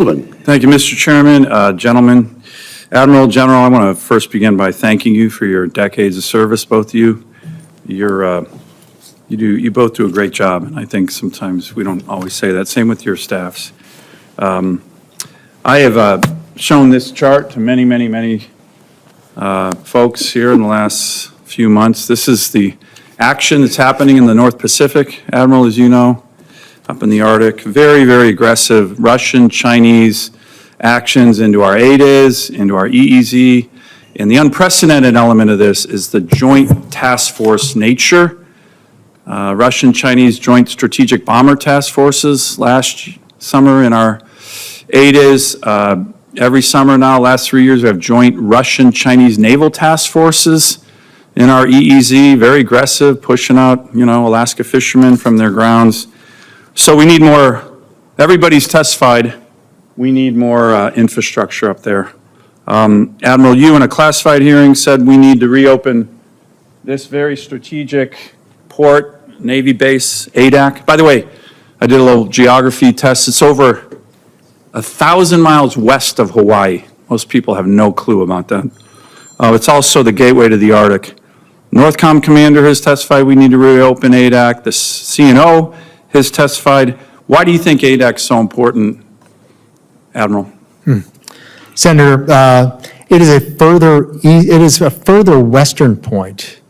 Sullivan. Thank you, Mr. Chairman, gentlemen. Admiral General, I want to first begin by thanking you for your decades of service, both of you. You both do a great job, and I think sometimes we don't always say that. Same with your staffs. I have shown this chart to many folks here in the last few months. This is the action that's happening in the North Pacific, Admiral, as you know, up in the Arctic. Very aggressive Russian, Chinese actions into our ADIZ, into our EEZ. And the unprecedented element of this is the joint task force nature. Russian-Chinese Joint Strategic Bomber Task Forces last summer in our ADIZ. Every summer now, last 3 years, we have joint Russian-Chinese naval task forces in our EEZ, very aggressive, pushing out, Alaska fishermen from their grounds. So we need more, everybody's testified, we need more infrastructure up there. Admiral, you in a classified hearing said we need to reopen this very strategic port, Navy base, Adak. By the way, I did a little geography test. It's over 1,000 miles west of Hawaii. Most people have no clue about that. It's also the gateway to the Arctic. NORTHCOM commander has testified we need to reopen Adak. The CNO has testified. Why do you think Adak is so important, Admiral? Senator, it is a further western point,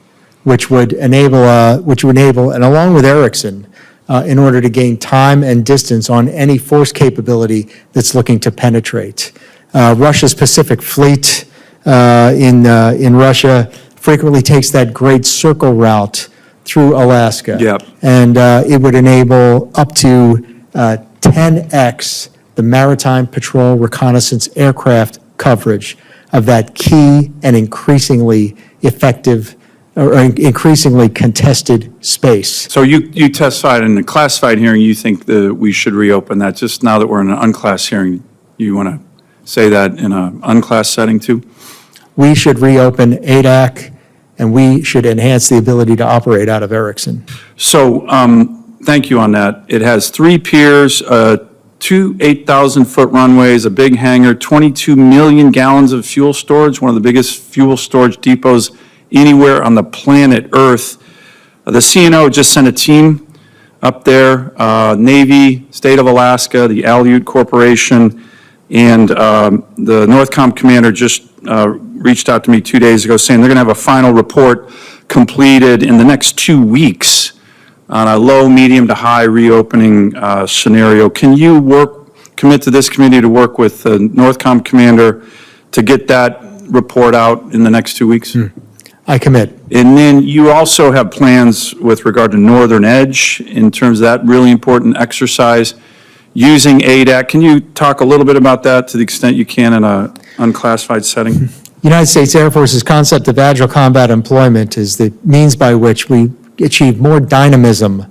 which would enable, and along with Erickson, in order to gain time and distance on any force capability that's looking to penetrate. Russia's Pacific Fleet in Russia frequently takes that Great Circle route through Alaska. Yep. And it would enable up to 10x the maritime patrol reconnaissance aircraft coverage of that key and increasingly effective or increasingly contested space. So you testified in a classified hearing, you think that we should reopen that. Just now that we're in an unclass hearing, you want to say that in an unclass setting too? We should reopen Adak, and we should enhance the ability to operate out of Erickson. So thank you on that. It has 3 piers, 2 8,000-foot runways, a big hangar, 22 million gallons of fuel storage, one of the biggest fuel storage depots anywhere on the planet Earth. The CNO just sent a team up there, Navy, State of Alaska, the Aleutian Corporation, and the NORTHCOM commander just reached out to me 2 days ago saying they're going to have a final report completed in the next 2 weeks on a low, medium to high reopening scenario. Can you commit to this committee to work with the NORTHCOM commander to get that report out in the next 2 weeks? I commit. And then you also have plans with regard to Northern Edge in terms of that really important exercise using ADAC. Can you talk a little bit about that to the extent you can in an unclassified setting? United States Air Force's concept of agile combat employment is the means by which we achieve more dynamism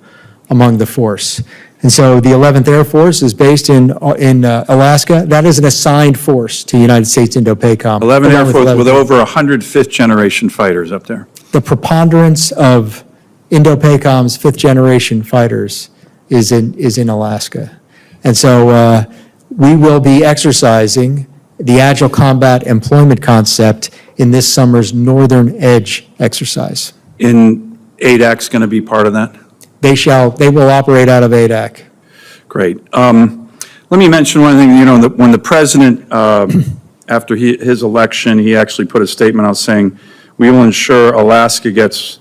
among the force. And so the 11th Air Force is based in Alaska. That is an assigned force to United States Indo-PACOM. 11th Air Force with over 100 fifth-generation fighters up there. The preponderance of Indo-PACOM's fifth-generation fighters is in Alaska. And so we will be exercising the Agile Combat Employment concept in this summer's Northern Edge exercise. And ADAC's going to be part of that? They will operate out of Adak. Great. Let me mention one thing. When the president, after his election, he actually put a statement out saying, we will ensure Alaska gets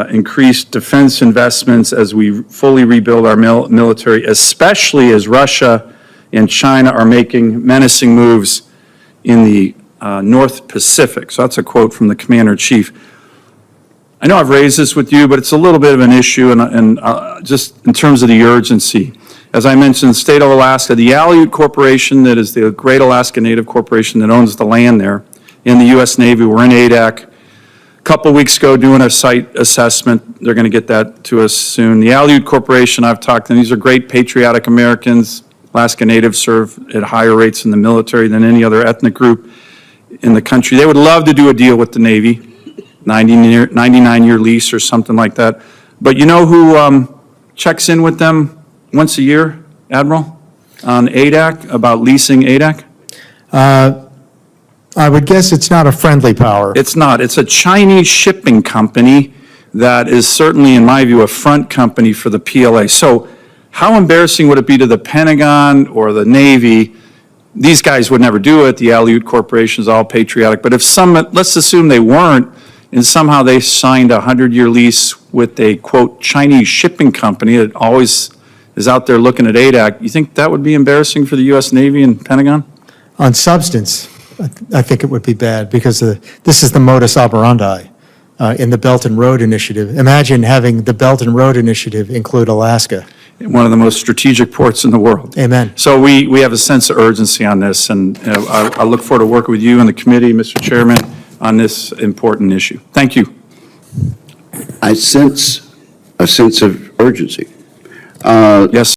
increased defense investments as we fully rebuild our military, especially as Russia and China are making menacing moves in the North Pacific. So that's a quote from the Commander-in-Chief. I know I've raised this with you, but it's a little bit of an issue, and just in terms of the urgency. As I mentioned, the state of Alaska, the Aleutian Corporation, that is the Great Alaska Native Corporation that owns the land there, in the U.S. Navy, we're in Adak. A couple weeks ago doing a site assessment. They're going to get that to us soon. The Aleutian Corporation, I've talked to them. These are great patriotic Americans. Alaska Natives serve at higher rates in the military than any other ethnic group in the country. They would love to do a deal with the Navy. 99-year lease or something like that. But you know who checks in with them once a year, Admiral? on Adak, about leasing Adak? I would guess it's not a friendly power. It's not. It's a Chinese shipping company that is certainly, in my view, a front company for the PLA. So how embarrassing would it be to the Pentagon or the Navy? These guys would never do it. The Aleut Corporation is all patriotic. But if let's assume they weren't, and somehow they signed a 100-year lease with a, quote, Chinese shipping company that always is out there looking at ADAC, you think that would be embarrassing for the U.S. Navy and Pentagon? On substance, I think it would be bad because this is the modus operandi in the Belt and Road Initiative. Imagine having the Belt and Road Initiative include Alaska. One of the most strategic ports in the world. Amen. So we have a sense of urgency on this, and I look forward to working with you and the committee, Mr. Chairman, on this important issue. Thank you. I sense a sense of urgency. Yes.